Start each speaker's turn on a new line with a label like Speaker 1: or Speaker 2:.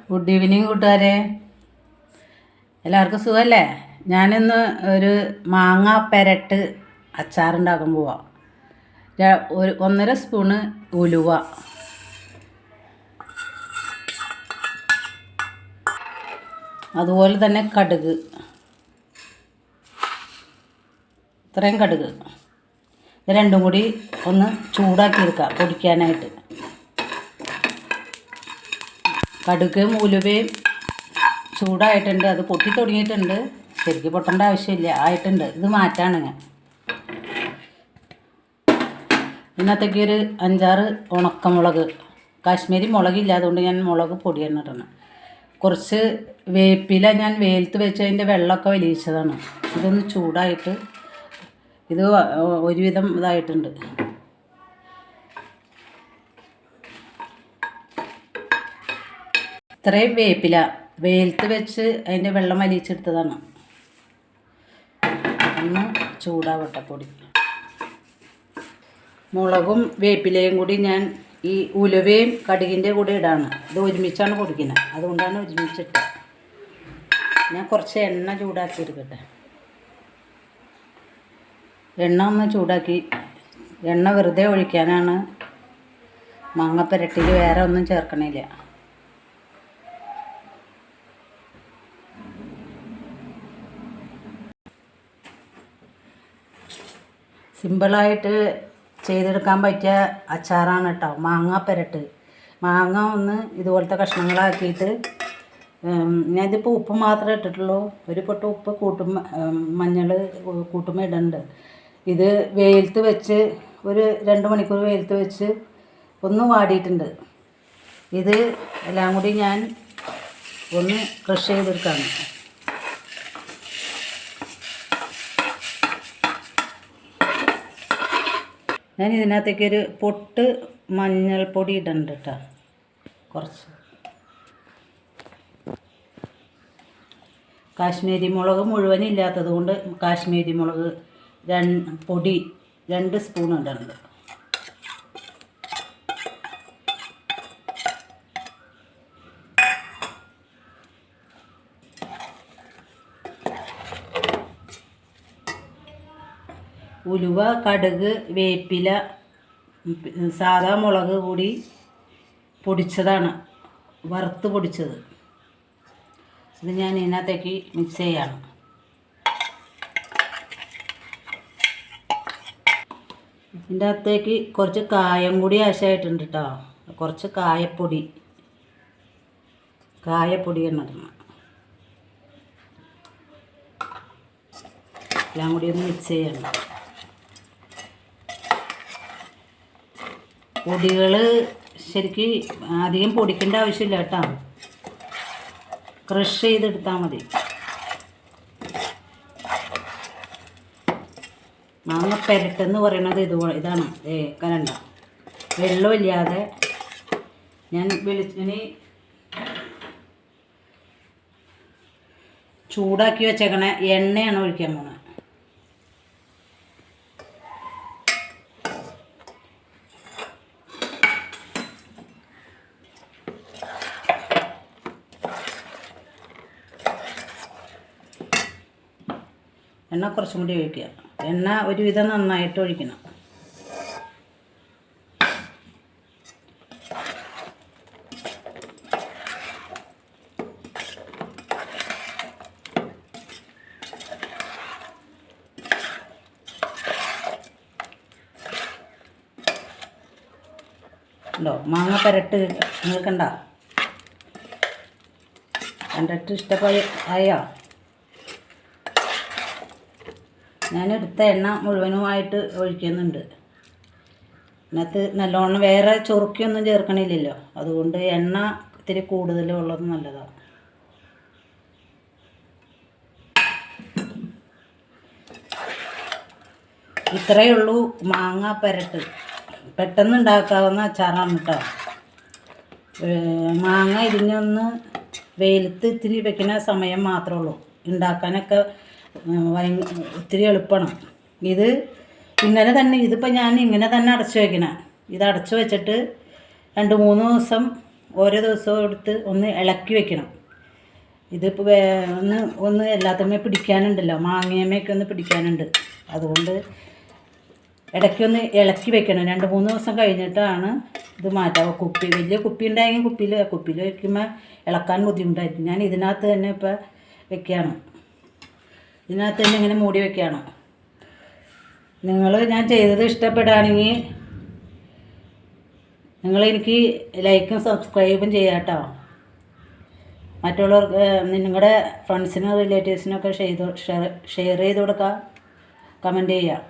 Speaker 1: Good evening കൂട്ടുകാരെ, എല്ലാവർക്കും സുഖമല്ലേ? ഞാനിന്ന് ഒരു മാങ്ങ പെരട്ട് അച്ചാറുണ്ടാക്കാൻ പോവാം. 1.5 സ്പൂണ് ഉലുവ, അതുപോലെ തന്നെ കടുക്, ഇത്രയും കടുക്. ഇത് രണ്ടും കൂടി ഒന്ന് ചൂടാക്കി എടുക്കുക പൊടിക്കാനായിട്ട്. കടുകും ഉലുവയും ചൂടായിട്ടുണ്ട്, അത് പൊട്ടി തുടങ്ങിയിട്ടുണ്ട്. ശരിക്കും പൊട്ടേണ്ട ആവശ്യമില്ല, ആയിട്ടുണ്ട്. ഇത് മാറ്റാണ് ഞാൻ. ഇന്നത്തേക്ക് ഒരു 5-6 ഉണക്കമുളക്, കാശ്മീരി മുളകില്ല, അതുകൊണ്ട് ഞാൻ മുളക് പൊടിയാണ് ഇടണം. കുറച്ച് വേപ്പില ഞാൻ വെയിലത്ത് വെച്ച് അതിൻ്റെ വെള്ളമൊക്കെ വലിയിച്ചതാണ്. ഇതൊന്ന് ചൂടായിട്ട് ഇത് ഒരുവിധം ഇതായിട്ടുണ്ട്. ഇത്രയും വേപ്പില വെയിലത്ത് വെച്ച് അതിൻ്റെ വെള്ളം വലിച്ചെടുത്തതാണ്. ഒന്ന് ചൂടാവട്ടെ പൊടി. മുളകും വേപ്പിലയും കൂടി ഞാൻ ഈ ഉലുവയും കടുകിൻ്റെ കൂടെ ഇടാണ്. ഇത് ഒരുമിച്ചാണ് പൊടിക്കുന്നത്, അതുകൊണ്ടാണ് ഒരുമിച്ചിട്ട്. ഞാൻ കുറച്ച് എണ്ണ ചൂടാക്കി എടുക്കട്ടെ. എണ്ണ ഒന്ന് ചൂടാക്കി. എണ്ണ വെറുതെ ഒഴിക്കാനാണ്, മാങ്ങപ്പരട്ടിയിൽ വേറെ ഒന്നും ചേർക്കണില്ല. സിമ്പിളായിട്ട് ചെയ്തെടുക്കാൻ പറ്റിയ അച്ചാറാണ് കേട്ടോ മാങ്ങ പെരട്ട്. മാങ്ങ ഒന്ന് ഇതുപോലത്തെ കഷ്ണങ്ങളാക്കിയിട്ട്, ഞാനിതിപ്പോൾ ഉപ്പ് മാത്രമേ ഇട്ടിട്ടുള്ളൂ. ഒരു പൊട്ട് ഉപ്പ് മഞ്ഞൾ കൂട്ടുമ്പോൾ ഇടുന്നുണ്ട്. ഇത് വെയിലത്ത് വെച്ച് ഒരു 2 മണിക്കൂർ വെയിലത്ത് വെച്ച് ഒന്ന് വാടിയിട്ടുണ്ട്. ഇത് എല്ലാം കൂടി ഞാൻ ഒന്ന് ക്രഷ് ചെയ്തെടുക്കാണ്. ഞാൻ ഇതിനകത്തേക്ക് ഒരു പൊട്ട് മഞ്ഞൾപ്പൊടി ഇടുന്നുണ്ട് കേട്ടോ, കുറച്ച്. കാശ്മീരി മുളക് മുഴുവനില്ലാത്തത് കൊണ്ട് കാശ്മീരി മുളക് പൊടി 2 സ്പൂൺ ഇടുന്നുണ്ട്. ഉലുവ, കടുക്, വേപ്പില, സാദാ മുളക് കൂടി പൊടിച്ചതാണ്, വറുത്ത് പൊടിച്ചത്. ഇത് ഞാൻ ഇതിനകത്തേക്ക് മിക്സ് ചെയ്യാണ്. ഇതിൻ്റെ അകത്തേക്ക് കുറച്ച് കായം കൂടി ആവശ്യമായിട്ടുണ്ട് കേട്ടോ. കുറച്ച് കായപ്പൊടിയാണ് ഇടണം. എല്ലാം കൂടി ഒന്ന് മിക്സ് ചെയ്യണം. പൊടികൾ ശരിക്ക് അധികം പൊടിക്കേണ്ട ആവശ്യമില്ല കേട്ടോ, ക്രഷ് ചെയ്തെടുത്താൽ മതി. മാങ്ങ പെരട്ടെന്ന് പറയണത് ഇതാണ്. കരണ്ട വെള്ളമില്ലാതെ ഞാൻ വെളിച്ചെണ്ണ ചൂടാക്കി വെച്ചേക്കണ എണ്ണയാണ് ഒഴിക്കാൻ പോണത്. എണ്ണ കുറച്ചും കൂടി ഒഴിക്കുക. എണ്ണ ഒരുവിധം നന്നായിട്ട് ഒഴിക്കണം. ഉണ്ടോ മാങ്ങ പെരട്ട്? നിങ്ങൾക്കണ്ട കണ്ടിട്ട് ഇഷ്ടപ്പെട്ടോ? ഞാനെടുത്ത എണ്ണ മുഴുവനുമായിട്ട് ഒഴിക്കുന്നുണ്ട്. അതിനകത്ത് നല്ലോണം വേറെ ചൊറുക്കിയൊന്നും ചേർക്കണില്ലല്ലോ, അതുകൊണ്ട് എണ്ണ ഇത്തിരി കൂടുതലുള്ളത് നല്ലതാണ്. ഇത്രയേ ഉള്ളൂ മാങ്ങ പെരട്ട്. പെട്ടെന്ന് ഉണ്ടാക്കാവുന്ന അച്ചാറാണ് കേട്ടോ. മാങ്ങ ഇരിഞ്ഞൊന്ന് വെയിലത്ത് ഇത്തിരി വെക്കുന്ന സമയം മാത്രമേ ഉള്ളൂ. ഉണ്ടാക്കാനൊക്കെ ഒത്തിരി എളുപ്പമാണ്. ഇത് ഇങ്ങനെ തന്നെ, ഇതിപ്പോൾ ഞാൻ ഇങ്ങനെ തന്നെ അടച്ചു വയ്ക്കണം. ഇത് അടച്ചു വെച്ചിട്ട് 2-3 ദിവസം ഓരോ ദിവസവും എടുത്ത് ഒന്ന് ഇളക്കി വെക്കണം. ഇതിപ്പോൾ ഒന്ന് എല്ലാത്തമ്മേ പിടിക്കാനുണ്ടല്ലോ, മാങ്ങയമ്മയൊക്കെ ഒന്ന് പിടിക്കാനുണ്ട്. അതുകൊണ്ട് ഇടയ്ക്കൊന്ന് ഇളക്കി വെക്കണം. 2-3 ദിവസം കഴിഞ്ഞിട്ടാണ് ഇത് മാറ്റാം. കുപ്പി വലിയ കുപ്പി ഉണ്ടായെങ്കിൽ കുപ്പിയിൽ വയ്ക്കുമ്പോൾ ഇളക്കാൻ ബുദ്ധിമുട്ടായിരിക്കും. ഞാൻ ഇതിനകത്ത് തന്നെ ഇപ്പോൾ വെക്കുകയാണ്. ഇതിനകത്ത് തന്നെ ഇങ്ങനെ മൂടി വെക്കുകയാണ്. നിങ്ങൾ ഞാൻ ചെയ്തത് ഇഷ്ടപ്പെടുകയാണെങ്കിൽ നിങ്ങളെനിക്ക് ലൈക്കും സബ്സ്ക്രൈബും ചെയ്യാം കേട്ടോ. മറ്റുള്ളവർക്ക് നിങ്ങളുടെ ഫ്രണ്ട്സിനും റിലേറ്റീവ്സിനൊക്കെ ഷെയർ ചെയ്ത് കൊടുക്കുക, കമൻറ്റ് ചെയ്യുക.